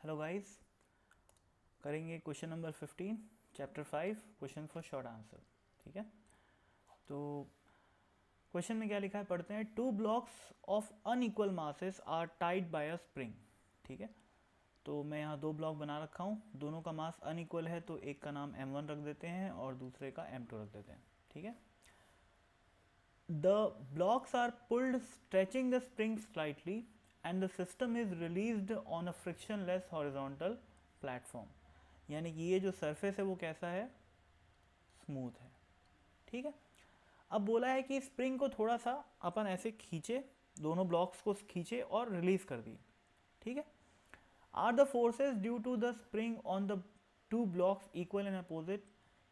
Hello guys, करेंगे question number 15 chapter 5 question for short answer. ठीक है, तो क्वेश्चन में क्या लिखा है पढ़ते हैं। Two blocks of unequal masses are tied by a spring. ठीक है, तो मैं यहाँ दो ब्लॉक बना रखा हूँ, दोनों का मास अनइक्वल है, तो एक का नाम m1 रख देते हैं और दूसरे का m2 रख देते हैं। ठीक है, the blocks are pulled stretching the spring slightly and the system is released on a frictionless horizontal platform. यानी कि ये जो सरफेस है वो कैसा है, स्मूथ है। ठीक है, अब बोला है कि स्प्रिंग को थोड़ा सा अपन ऐसे खींचे, दोनों ब्लॉक्स को खींचे और रिलीज कर दिए। ठीक है, are the forces due to the spring on the two blocks equal and opposite,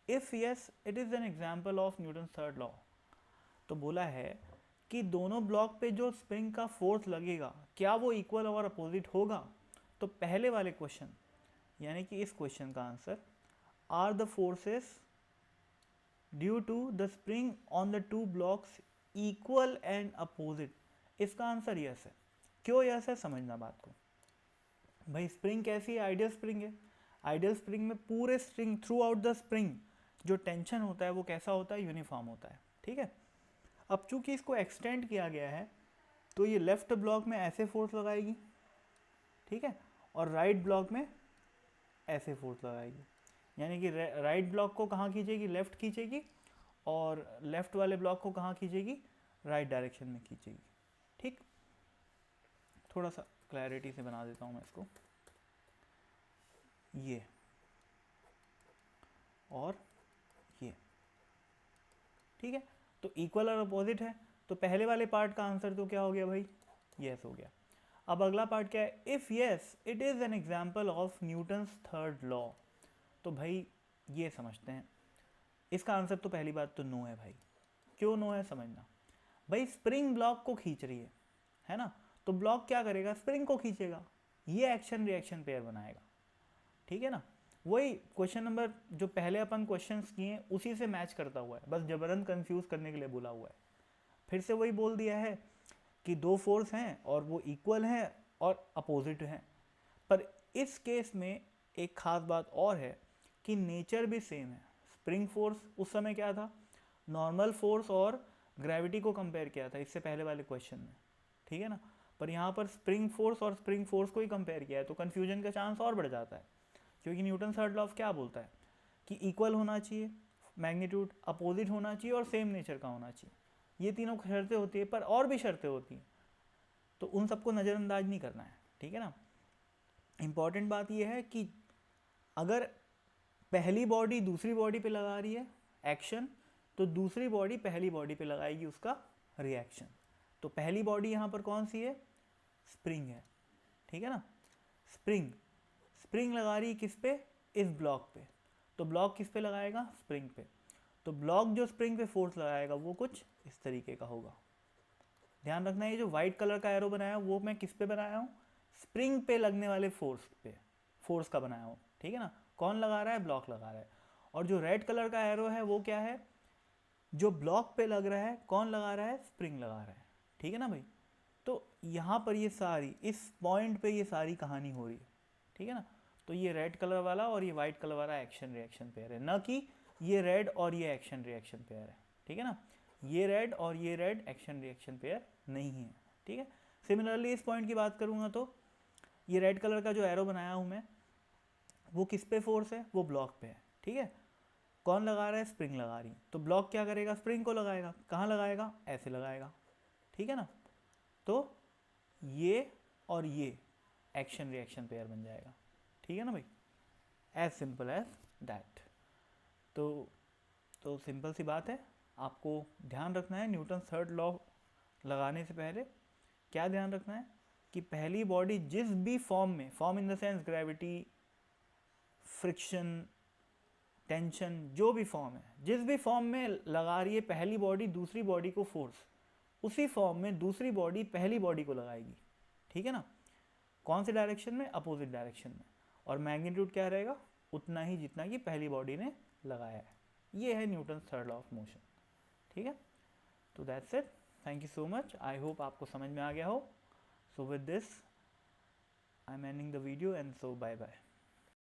if yes it is an example of Newton third law. तो बोला है कि दोनों ब्लॉक पे जो स्प्रिंग का फोर्स लगेगा क्या वो इक्वल और अपोजिट होगा। तो पहले वाले क्वेश्चन यानी कि इस क्वेश्चन का answer, are the forces due to the spring on the two blocks equal and opposite, इसका आंसर यस है। क्यों यस है, समझना बात को। भाई स्प्रिंग कैसी है, आइडियल स्प्रिंग है। आइडियल स्प्रिंग में पूरे spring through out the spring जो टेंशन होता है वो कैसा होता है, यूनिफॉर्म होता है। ठीक है, अब चूंकि इसको एक्सटेंड किया गया है तो ये लेफ्ट ब्लॉक में ऐसे फोर्स लगाएगी, ठीक है, और राइट ब्लॉक में ऐसे फोर्स लगाएगी। यानी कि राइट ब्लॉक को कहाँ खींचेगी, लेफ्ट खींचेगी, और लेफ्ट वाले ब्लॉक को कहाँ खींचेगी, राइट डायरेक्शन में खींचेगी। ठीक, थोड़ा सा क्लैरिटी से बना देता हूँ मैं इसको, ये और ये। ठीक है, तो इक्वल और अपोजिट है, तो पहले वाले पार्ट का आंसर तो क्या हो गया भाई, यस हो गया। अब अगला पार्ट क्या है, if yes it is an example of Newton's third law. तो भाई ये समझते हैं, इसका आंसर तो पहली बात तो नो है भाई। क्यों नो है, समझना। भाई स्प्रिंग ब्लॉक को खींच रही है ना, तो ब्लॉक क्या करेगा, स्प्रिंग को खींचेगा, ये एक्शन रिएक्शन पेयर बनाएगा। ठीक है ना, वही क्वेश्चन नंबर जो पहले अपन क्वेश्चंस किए उसी से मैच करता हुआ है, बस जबरन कंफ्यूज करने के लिए बोला हुआ है। फिर से वही बोल दिया है कि दो फोर्स हैं और वो इक्वल हैं और अपोजिट हैं। पर इस केस में एक खास बात और है कि नेचर भी सेम है। स्प्रिंग फोर्स उस समय क्या था, नॉर्मल फोर्स और ग्रेविटी को कंपेयर किया था इससे पहले वाले क्वेश्चन में। ठीक है ना, पर यहाँ पर स्प्रिंग फोर्स और स्प्रिंग फोर्स को ही कंपेयर किया है, तो कन्फ्यूजन का चांस और बढ़ जाता है। क्योंकि न्यूटन थर्ड लॉ क्या बोलता है कि इक्वल होना चाहिए मैग्नीट्यूड, अपोजिट होना चाहिए और सेम नेचर का होना चाहिए। ये तीनों शर्तें होती है, पर और भी शर्तें होती हैं, तो उन सबको नज़रअंदाज नहीं करना है। ठीक है ना, इंपॉर्टेंट बात यह है कि अगर पहली बॉडी दूसरी बॉडी पे लगा रही है एक्शन, तो दूसरी बॉडी पहली बॉडी पे लगाएगी उसका रिएक्शन। तो पहली बॉडी यहाँ पर कौन सी है, स्प्रिंग है। ठीक है ना, स्प्रिंग स्प्रिंग लगा रही है किस पे, इस ब्लॉक पे, तो ब्लॉक किस पे लगाएगा, स्प्रिंग पे। तो ब्लॉक जो स्प्रिंग पे फोर्स लगाएगा वो कुछ इस तरीके का होगा। ध्यान रखना, ये जो व्हाइट कलर का एरो बनाया वो मैं किस पे बनाया हूँ, स्प्रिंग पे लगने वाले फोर्स पे, फोर्स का बनाया हूँ। ठीक है ना, कौन लगा रहा है, ब्लॉक लगा रहा है। और जो रेड कलर का एरो है वो क्या है, जो ब्लॉक पे लग रहा है, कौन लगा रहा है, स्प्रिंग लगा रहा है। ठीक है ना भाई, तो यहाँ पर ये सारी, इस पॉइंट पे ये सारी कहानी हो रही है। ठीक है ना, तो ये रेड कलर वाला और ये वाइट कलर वाला एक्शन रिएक्शन पेयर है, ना कि ये रेड और ये एक्शन रिएक्शन पेयर है। ठीक है ना, ये रेड और ये रेड एक्शन रिएक्शन पेयर नहीं है। ठीक है, सिमिलरली इस पॉइंट की बात करूँगा तो ये रेड कलर का जो एरो बनाया हूँ मैं, वो किस पे फोर्स है, वो ब्लॉक पे है। ठीक है, कौन लगा रहा है, स्प्रिंग लगा रही है, तो ब्लॉक क्या करेगा, स्प्रिंग को लगाएगा। कहाँ लगाएगा, ऐसे लगाएगा। ठीक है ना, तो ये और ये एक्शन रिएक्शन पेयर बन जाएगा। ठीक है ना भाई, एज सिंपल एज दैट। तो सिंपल सी बात है, आपको ध्यान रखना है न्यूटन थर्ड लॉ लगाने से पहले क्या ध्यान रखना है कि पहली बॉडी जिस भी फॉर्म में, form in the sense gravity, friction, tension, जो भी फॉर्म है, जिस भी फॉर्म में लगा रही है पहली बॉडी दूसरी बॉडी को फोर्स, उसी फॉर्म में दूसरी बॉडी पहली बॉडी को लगाएगी। ठीक है ना, कौन से डायरेक्शन में, अपोजिट डायरेक्शन में, और मैग्नीट्यूड क्या रहेगा, उतना ही जितना कि पहली बॉडी ने लगाया है। ये है Newton third law of motion. ठीक है, तो that's it, thank you so much, I hope आपको समझ में आ गया हो। So with this I am ending the video and so bye bye.